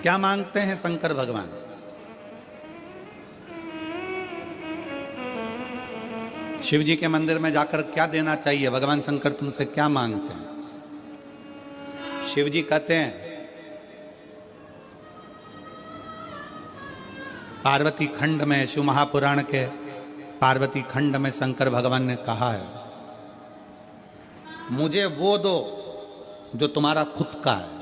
क्या मांगते हैं शंकर भगवान? शिव जी के मंदिर में जाकर क्या देना चाहिए? भगवान शंकर तुमसे क्या मांगते हैं? शिव जी कहते हैं, पार्वती खंड में, शिव महापुराण के पार्वती खंड में शंकर भगवान ने कहा है, मुझे वो दो जो तुम्हारा खुद का है,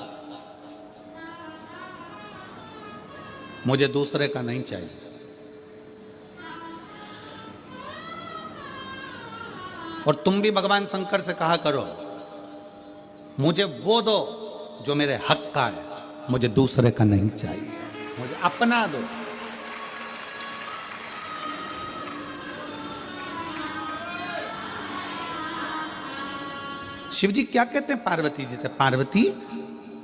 मुझे दूसरे का नहीं चाहिए। और तुम भी भगवान शंकर से कहा करो, मुझे वो दो जो मेरे हक का है, मुझे दूसरे का नहीं चाहिए, मुझे अपना दो। शिव जी क्या कहते हैं पार्वती जी से? पार्वती,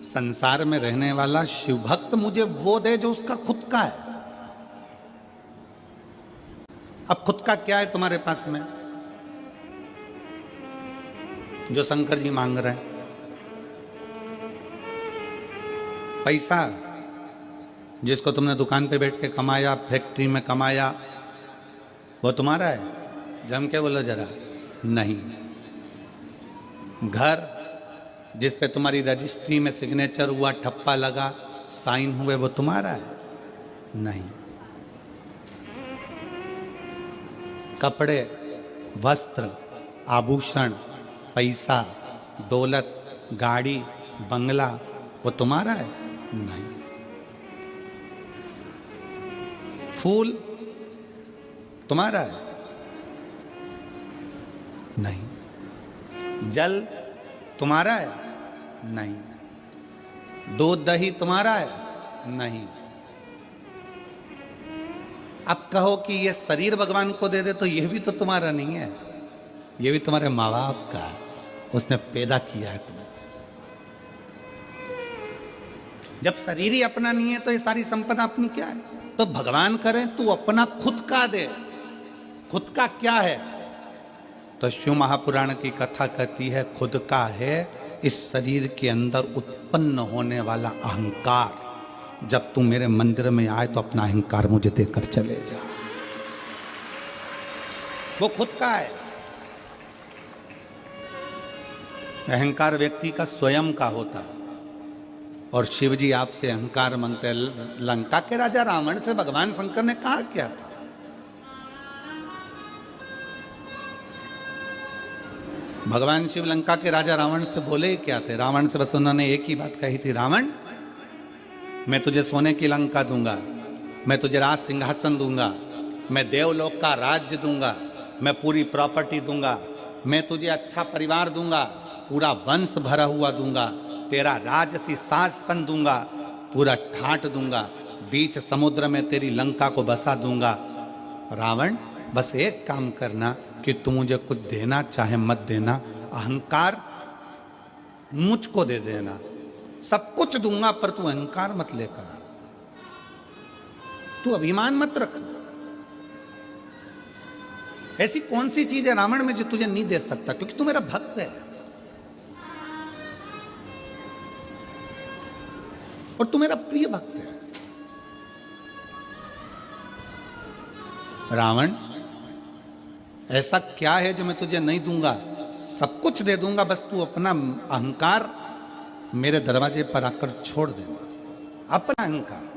संसार में रहने वाला शिव भक्त मुझे वो दे जो उसका खुद का है। अब खुद का क्या है तुम्हारे पास में जो शंकर जी मांग रहे हैं? पैसा, जिसको तुमने दुकान पे बैठ के कमाया, फैक्ट्री में कमाया, वो तुम्हारा है? जम के बोलो जरा। नहीं। घर, जिस पे तुम्हारी रजिस्ट्री में सिग्नेचर हुआ, ठप्पा लगा, साइन हुए, वो तुम्हारा है? नहीं। कपड़े, वस्त्र, आभूषण, पैसा, दौलत, गाड़ी, बंगला, वो तुम्हारा है? नहीं। फूल तुम्हारा है? नहीं। जल तुम्हारा है? नहीं। दूध दही तुम्हारा है? नहीं। अब कहो कि ये शरीर भगवान को दे दे, तो यह भी तो तुम्हारा नहीं है, ये भी तुम्हारे माँ बाप का है, उसने पैदा किया है तुम्हें। जब शरीर ही अपना नहीं है तो ये सारी संपदा अपनी क्या है? तो भगवान करे तू अपना खुद का दे। खुद का क्या है? तो शिव महापुराण की कथा कहती है, खुद का है इस शरीर के अंदर उत्पन्न होने वाला अहंकार। जब तू मेरे मंदिर में आए तो अपना अहंकार मुझे देकर चले जा। वो खुद का है। अहंकार व्यक्ति का स्वयं का होता है। और शिव जी आपसे अहंकार मांगते हैं। लंका के राजा रावण से भगवान शंकर ने कहा क्या था? भगवान शिव लंका के राजा रावण से बोले क्या थे? रावण से बस उन्होंने एक ही बात कही थी, रावण मैं तुझे सोने की लंका दूंगा, मैं तुझे राज सिंहासन दूंगा, मैं देवलोक का राज्य दूंगा, मैं पूरी प्रॉपर्टी दूंगा, मैं तुझे अच्छा परिवार दूंगा, पूरा वंश भरा हुआ दूंगा, तेरा राजसी शासन दूंगा, पूरा ठाट दूंगा, बीच समुद्र में तेरी लंका को बसा दूंगा। रावण बस एक काम करना कि तू मुझे कुछ देना चाहे मत देना, अहंकार मुझको दे देना, सब कुछ दूंगा पर तू अहंकार मत लेकर, तू अभिमान मत रख। ऐसी कौन सी चीज है रावण में जो तुझे नहीं दे सकता? क्योंकि तू मेरा भक्त है और तू मेरा प्रिय भक्त है। रावण ऐसा क्या है जो मैं तुझे नहीं दूंगा? सब कुछ दे दूंगा, बस तू अपना अहंकार मेरे दरवाजे पर आकर छोड़ देना, अपना अहंकार।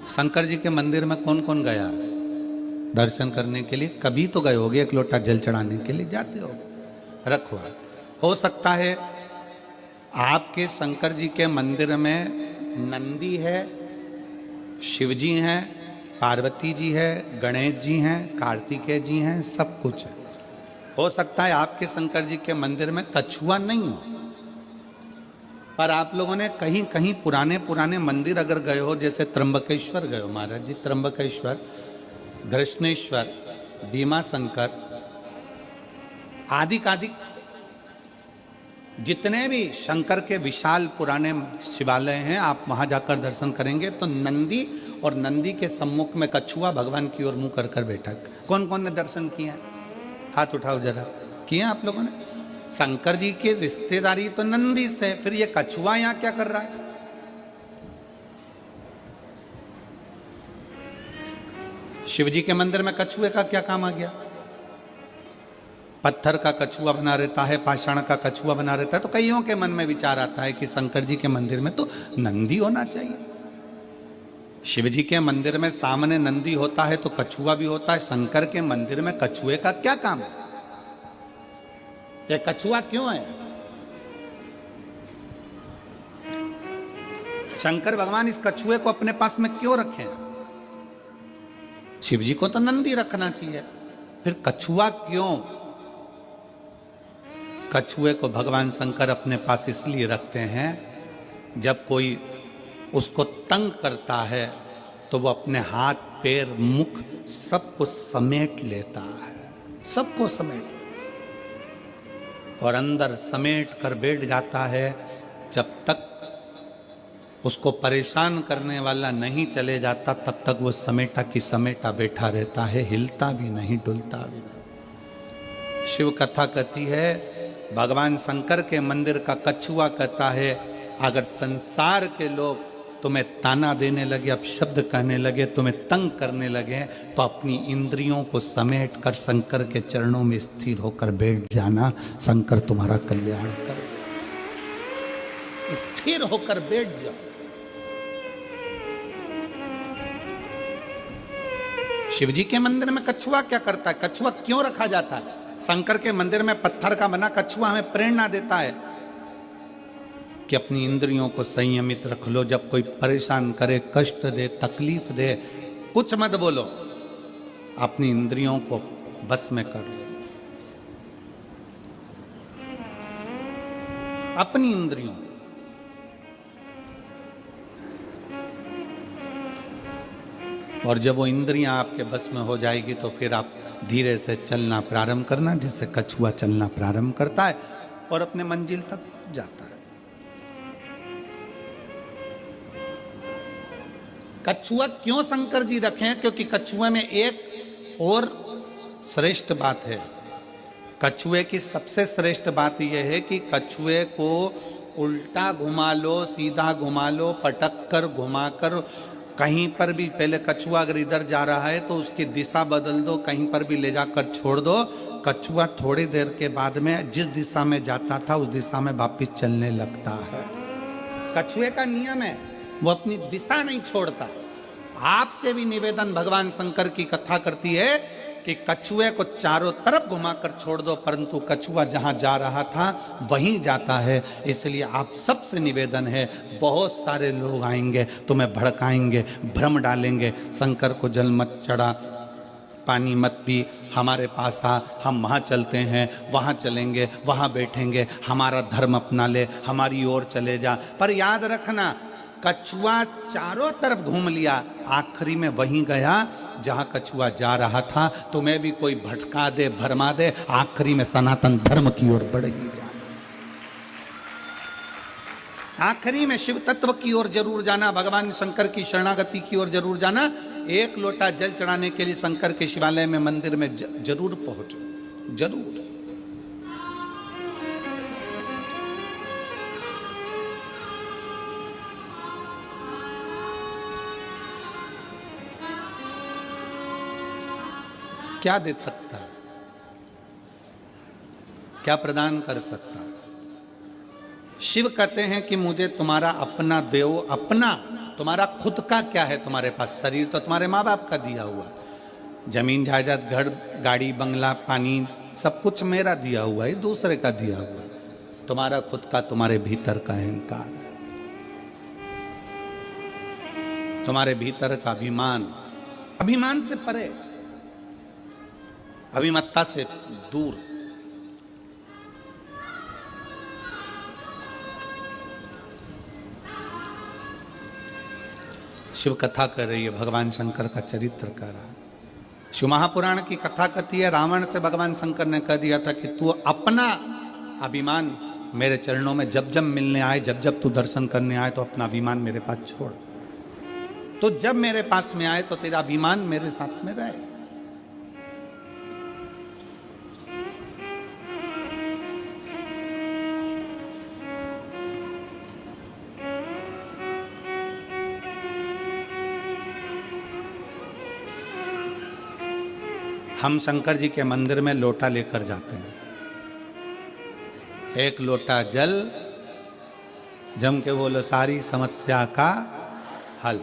शंकर जी के मंदिर में कौन कौन गया दर्शन करने के लिए? कभी तो गए होगे, एक लोटा जल चढ़ाने के लिए जाते हो, रखो। हो सकता है आपके शंकर जी के मंदिर में नंदी है, शिव जी हैं, पार्वती जी है, गणेश जी हैं, कार्तिकेय जी हैं, सब कुछ है। हो सकता है आपके शंकर जी के मंदिर में कछुआ नहीं हो, पर आप लोगों ने कहीं कहीं पुराने पुराने मंदिर अगर गए हो, जैसे त्र्यंबकेश्वर गए हो महाराज जी, त्र्यंबकेश्वर, घृष्णेश्वर, भीमा शंकर, आदि जितने भी शंकर के विशाल पुराने शिवालय हैं, आप वहां जाकर दर्शन करेंगे तो नंदी और नंदी के सम्मुख में कछुआ भगवान की ओर मुंह कर कर बैठा। कौन कौन ने दर्शन किया? हाथ उठाओ जरा। किए आप लोगों ने? शंकर जी की रिश्तेदारी तो नंदी से, फिर ये कछुआ यहां क्या कर रहा है? शिव जी के मंदिर में कछुए का क्या काम आ गया? पत्थर का कछुआ बना रहता है, पाषाण का कछुआ बना रहता है, तो कईयों के मन में विचार आता है कि शंकर जी के मंदिर में तो नंदी होना चाहिए। शिव जी के मंदिर में सामने नंदी होता है तो कछुआ भी होता है, शंकर के मंदिर में कछुए का क्या काम है? ये कछुआ क्यों है? शंकर भगवान इस कछुए को अपने पास में क्यों रखे? शिव जी को तो नंदी रखना चाहिए, फिर कछुआ क्यों? कछुए को भगवान शंकर अपने पास इसलिए रखते हैं, जब कोई उसको तंग करता है तो वो अपने हाथ पैर मुख सबको समेट लेता है, सबको समेट और अंदर समेट कर बैठ जाता है। जब तक उसको परेशान करने वाला नहीं चले जाता तब तक वो समेटा की समेटा बैठा रहता है, हिलता भी नहीं, डुलता भी नहीं। शिव कथा कहती है, भगवान शंकर के मंदिर का कछुआ कहता है, अगर संसार के लोग तुम्हें ताना देने लगे, अपशब्द कहने लगे, तुम्हें तंग करने लगे, तो अपनी इंद्रियों को समेट कर शंकर के चरणों में स्थिर होकर बैठ जाना, शंकर तुम्हारा कल्याण कर। स्थिर होकर बैठ जाओ। शिव जी के मंदिर में कछुआ क्या करता है? कछुआ क्यों रखा जाता है? शंकर के मंदिर में पत्थर का बना कछुआ हमें प्रेरणा देता है कि अपनी इंद्रियों को संयमित रख लो। जब कोई परेशान करे, कष्ट दे, तकलीफ दे, कुछ मत बोलो, अपनी इंद्रियों को बस में कर लो। अपनी इंद्रियों, और जब वो इंद्रियां आपके बस में हो जाएगी तो फिर आप धीरे से चलना प्रारंभ करना, जैसे कछुआ चलना प्रारंभ करता है और अपने मंजिल तक जाता है। कछुआ क्यों शंकर जी रखे? क्योंकि कछुए में एक और श्रेष्ठ बात है। कछुए की सबसे श्रेष्ठ बात यह है कि कछुए को उल्टा घुमा लो, सीधा घुमा लो, पटक कर, घुमाकर, कहीं पर भी, पहले कछुआ अगर इधर जा रहा है तो उसकी दिशा बदल दो, कहीं पर भी ले जाकर छोड़ दो, कछुआ थोड़ी देर के बाद में जिस दिशा में जाता था उस दिशा में वापिस चलने लगता है। कछुए का नियम है, वो अपनी दिशा नहीं छोड़ता। आपसे भी निवेदन भगवान शंकर की कथा करती है कि कछुए को चारों तरफ घुमाकर छोड़ दो, परंतु कछुआ जहां जा रहा था वहीं जाता है। इसलिए आप सबसे निवेदन है, बहुत सारे लोग आएंगे, तुम्हें भड़काएंगे, भ्रम डालेंगे, शंकर को जल मत चढ़ा, पानी मत पी, हमारे पास आ, हम वहाँ चलते हैं, वहाँ चलेंगे, वहाँ बैठेंगे, हमारा धर्म अपना ले, हमारी ओर चले जा। पर याद रखना, कछुआ चारों तरफ घूम लिया, आखिरी में वहीं गया जहां कछुआ जा रहा था। तुम्हें भी कोई भटका दे, भरमा दे, आखिरी में सनातन धर्म की ओर बढ़ ही जाना। आखिरी में शिव तत्व की ओर जरूर जाना, भगवान शंकर की शरणागति की ओर जरूर जाना। एक लोटा जल चढ़ाने के लिए शंकर के शिवालय में, मंदिर में जरूर पहुंचो, जरूर। क्या दे सकता है? क्या प्रदान कर सकता है? शिव कहते हैं कि मुझे तुम्हारा अपना देव, अपना, तुम्हारा खुद का क्या है तुम्हारे पास? शरीर तो तुम्हारे माँ बाप का दिया हुआ, जमीन जायदाद, घर, गाड़ी, बंगला, पानी, सब कुछ मेरा दिया हुआ है, दूसरे का दिया हुआ है। तुम्हारा खुद का, तुम्हारे भीतर का अहंकार, तुम्हारे भीतर का अभिमान, अभिमान से परे, अभिमत्ता से दूर। शिव कथा कर रही है, भगवान शंकर का चरित्र कर रहा है। शिव महापुराण की कथा कहती है, रावण से भगवान शंकर ने कह दिया था कि तू अपना अभिमान मेरे चरणों में जब जब मिलने आए, जब जब तू दर्शन करने आए, तो अपना अभिमान मेरे पास छोड़। तो जब मेरे पास में आए तो तेरा अभिमान मेरे साथ में रहे। हम शंकर जी के मंदिर में लोटा लेकर जाते हैं, एक लोटा जल, जम के बोलो सारी समस्या का हल।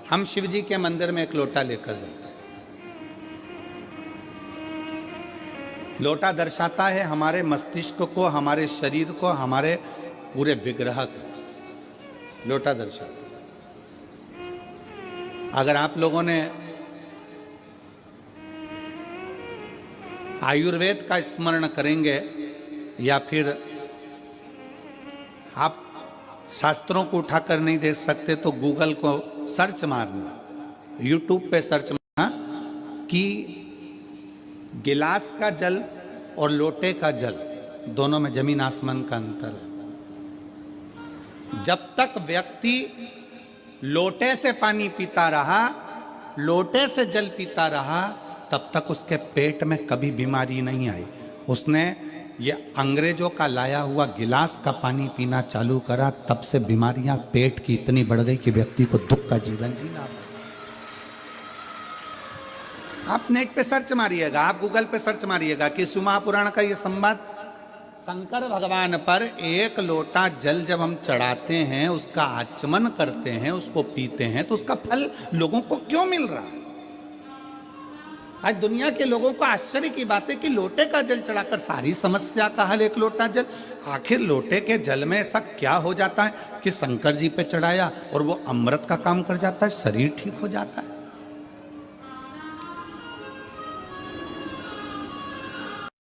हम शिव जी के मंदिर में एक लोटा लेकर जाते हैं। लोटा दर्शाता है हमारे मस्तिष्क को, हमारे शरीर को, हमारे पूरे विग्रह को लोटा दर्शाता है। अगर आप लोगों ने आयुर्वेद का स्मरण करेंगे या फिर आप शास्त्रों को उठाकर नहीं देख सकते तो गूगल को सर्च मारना, यूट्यूब पे सर्च मारना कि गिलास का जल और लोटे का जल, दोनों में जमीन आसमान का अंतर है। जब तक व्यक्ति लोटे से पानी पीता रहा, लोटे से जल पीता रहा, तब तक उसके पेट में कभी बीमारी नहीं आई। उसने ये अंग्रेजों का लाया हुआ गिलास का पानी पीना चालू करा, तब से बीमारियां पेट की इतनी बढ़ गई कि व्यक्ति को दुख का जीवन जीना पड़ा। आप नेट पे सर्च मारिएगा, आप गूगल पे सर्च मारिएगा कि शिव महापुराण का ये संवाद, शंकर भगवान पर एक लोटा जल जब हम चढ़ाते हैं, उसका आचमन करते हैं, उसको पीते हैं, तो उसका फल लोगों को क्यों मिल रहा है? आज दुनिया के लोगों को आश्चर्य की बात है कि लोटे का जल चढ़ाकर सारी समस्या का हल, एक लोटा जल। आखिर लोटे के जल में ऐसा क्या हो जाता है कि शंकर जी पे चढ़ाया और वो अमृत का काम कर जाता है, शरीर ठीक हो जाता है?